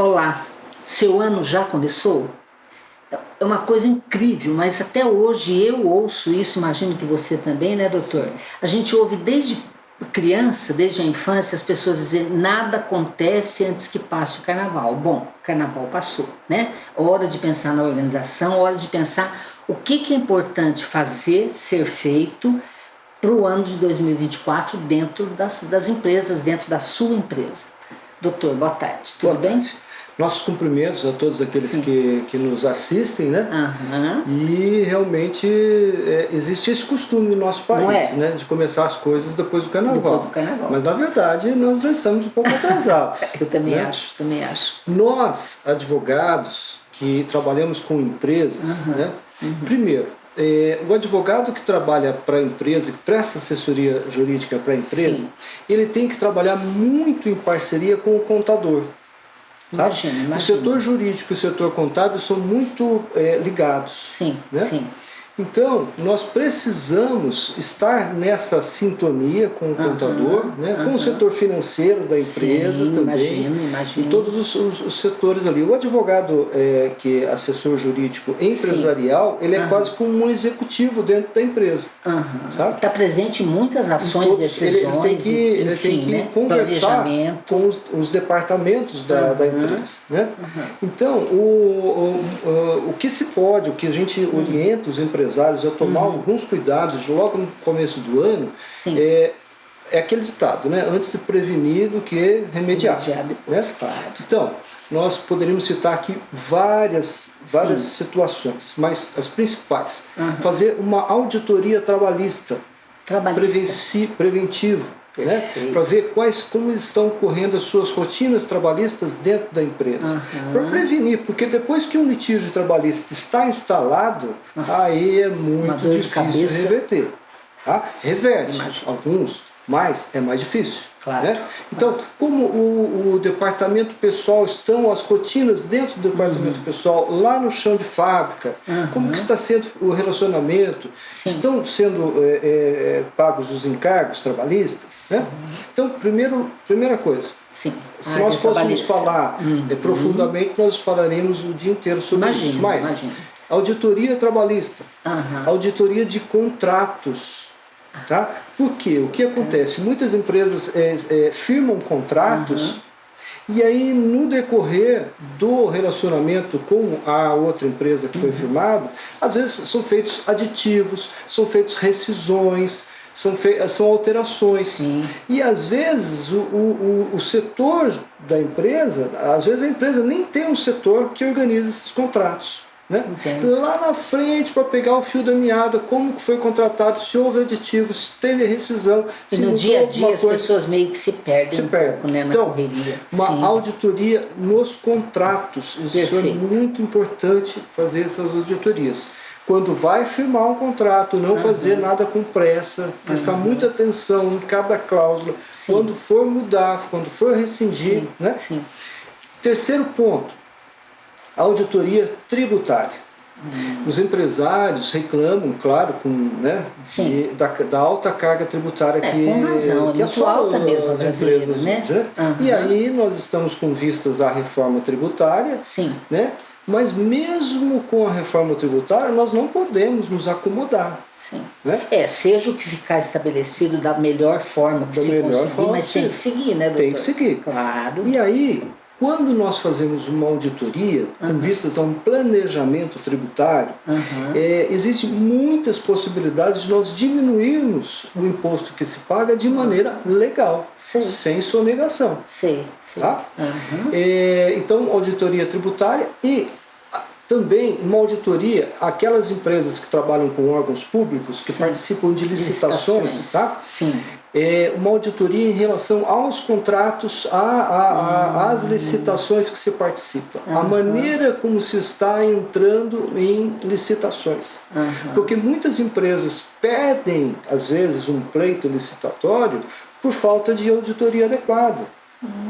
Olá, seu ano já começou? É uma coisa incrível, mas até hoje eu ouço isso, imagino que você também, né, doutor? A gente ouve desde criança, desde a infância, as pessoas dizerem nada acontece antes que passe o carnaval. Bom, o carnaval passou, né? Hora de pensar na organização, hora de pensar o que é importante fazer, ser feito para o ano de 2024 dentro das empresas, dentro da sua empresa. Doutor, boa tarde, tudo bem? Nossos cumprimentos a todos aqueles que nos assistem, né? E realmente existe esse costume no nosso país, né? De começar as coisas depois do carnaval. Mas na verdade nós já estamos um pouco atrasados. Eu também né? também acho. Nós, advogados que trabalhamos com empresas, né? Primeiro, o advogado que trabalha para a empresa, que presta assessoria jurídica para a empresa, ele tem que trabalhar muito em parceria com o contador. Imagina. O setor jurídico e o setor contábil são muito ligados. Sim, né? sim. Então, nós precisamos estar nessa sintonia com o contador, né? Com o setor financeiro da empresa também. Imagino. E todos os setores ali. O advogado que é assessor jurídico empresarial, ele é quase como um executivo dentro da empresa. Está presente em muitas ações, decisões, ele tem que conversar com os departamentos da empresa. Né? Então, o que se pode, o que a gente orienta os empresários a tomar alguns cuidados logo no começo do ano, é aquele ditado, né? Antes de prevenir do que remediar. Né? Claro. Então, nós poderíamos citar aqui várias situações, mas as principais. Fazer uma auditoria trabalhista. Preventivo. Né? Para ver como estão ocorrendo as suas rotinas trabalhistas dentro da empresa. Para prevenir, porque depois que um litígio trabalhista está instalado, aí é muito difícil reverter. Reverte alguns, mas é mais difícil. Claro. Né? Então, como o departamento pessoal estão as rotinas dentro do departamento pessoal, lá no chão de fábrica, como que está sendo o relacionamento, estão sendo pagos os encargos trabalhistas? Né? Então, primeira coisa, se nós fôssemos falar profundamente, nós falaremos o dia inteiro sobre isso. Mas, auditoria trabalhista, auditoria de contratos. Por quê? O que acontece? Muitas empresas firmam contratos e aí no decorrer do relacionamento com a outra empresa que foi firmado, às vezes são feitos aditivos, são feitos rescisões, são alterações. E às vezes o setor da empresa, às vezes a empresa nem tem um setor que organiza esses contratos. Né? Lá na frente, para pegar o fio da meada, como que foi contratado, se houve aditivos, se teve rescisão. E no dia a dia as pessoas meio que se perdem pouco, né, na correria. Uma auditoria nos contratos. Isso é muito importante fazer essas auditorias. Quando vai firmar um contrato, não fazer nada com pressa, prestar muita atenção em cada cláusula, quando for mudar, quando for rescindir. Né? Terceiro ponto. Auditoria tributária. Os empresários reclamam, claro, da alta carga tributária que assola as empresas. Né? E aí nós estamos com vistas à reforma tributária, né? Mas mesmo com a reforma tributária, nós não podemos nos acomodar. Né? Seja o que ficar estabelecido da melhor forma que se conseguir, mas tem que seguir, né, doutor? Tem que seguir. Claro. E aí, quando nós fazemos uma auditoria com vistas a um planejamento tributário, existem muitas possibilidades de nós diminuirmos o imposto que se paga de maneira legal, sem sonegação. Então, auditoria tributária e também uma auditoria, aquelas empresas que trabalham com órgãos públicos, que participam de licitações, uma auditoria em relação aos contratos, às licitações que se participam, a maneira como se está entrando em licitações. Porque muitas empresas perdem, às vezes, um pleito licitatório por falta de auditoria adequada.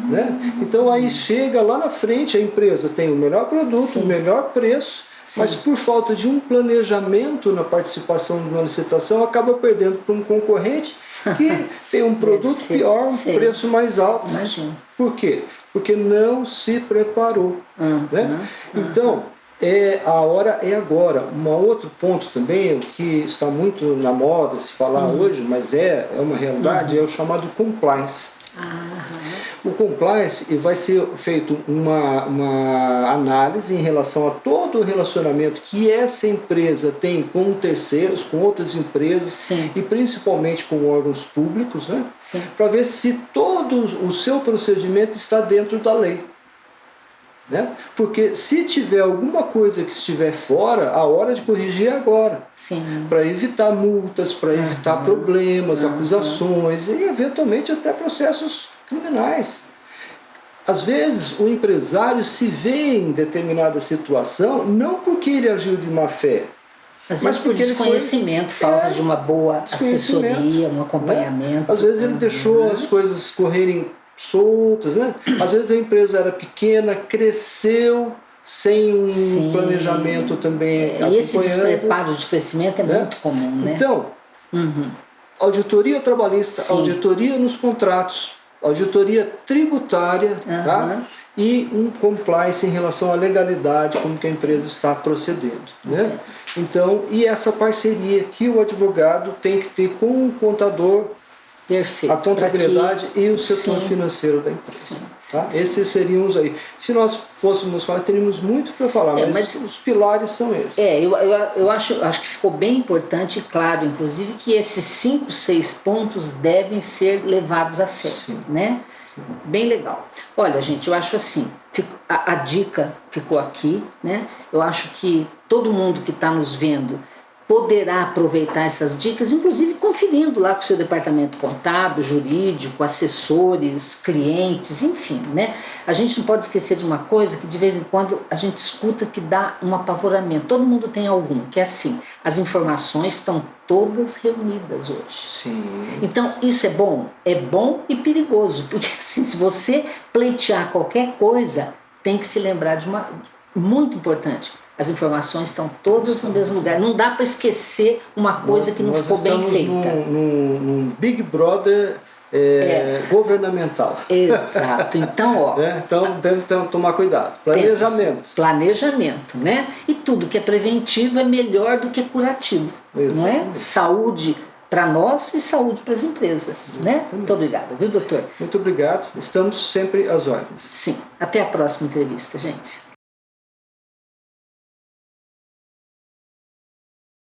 Né? Então aí chega lá na frente, a empresa tem o melhor produto, o melhor preço, mas por falta de um planejamento na participação de uma licitação, acaba perdendo para um concorrente que tem um produto pior, um preço mais alto. Imagina. Por quê? porque não se preparou. Né? Então, a hora é agora. Um outro ponto também, que está muito na moda se falar hoje, mas é uma realidade, é o chamado compliance. O compliance vai ser feito uma análise em relação a todo o relacionamento que essa empresa tem com terceiros, com outras empresas, Sim. e principalmente com órgãos públicos, né? Sim. Para ver se todo o seu procedimento está dentro da lei. Né? Porque se tiver alguma coisa que estiver fora, a hora de corrigir é agora. Para evitar multas, para evitar problemas, acusações e eventualmente até processos criminais. Às vezes o empresário se vê em determinada situação não porque ele agiu de má fé, mas por desconhecimento, falta de uma boa assessoria, um acompanhamento. Né? Às vezes ele deixou as coisas correrem soltas, né? Às vezes a empresa era pequena, cresceu sem um planejamento também acompanhando. E esse despreparo de crescimento é muito comum, né? Então, auditoria trabalhista, auditoria nos contratos, auditoria tributária, tá? E um compliance em relação à legalidade, como que a empresa está procedendo, né? Então, e essa parceria que o advogado tem que ter com o contador, perfeito, a contabilidade e o setor financeiro da empresa. Esses seriam os aí. Se nós fôssemos falar, teríamos muito para falar, mas os pilares são esses. Eu acho que ficou bem importante e claro, inclusive, que esses 5, 6 pontos devem ser levados a sério, né? Bem legal. Olha, gente, eu acho assim, a dica ficou aqui, né? Eu acho que todo mundo que está nos vendo poderá aproveitar essas dicas, inclusive conferindo lá com o seu departamento contábil, jurídico, assessores, clientes, enfim, né? A gente não pode esquecer de uma coisa que de vez em quando a gente escuta que dá um apavoramento. Todo mundo tem algum, que é assim, as informações estão todas reunidas hoje. Sim. Então, isso é bom e perigoso, porque assim, se você pleitear qualquer coisa, tem que se lembrar de uma muito importante. As informações estão todas no mesmo lugar. Não dá para esquecer uma coisa que não ficou bem feita. Nós estamos num Big Brother governamental. Exato. Então, ó. Então, temos que tomar cuidado. Planejamento. Planejamento, né? E tudo que é preventivo é melhor do que curativo. Não é? Saúde para nós e saúde para as empresas, né? Muito obrigada, viu, doutor? Muito obrigado. Estamos sempre às ordens. Sim. Até a próxima entrevista, gente.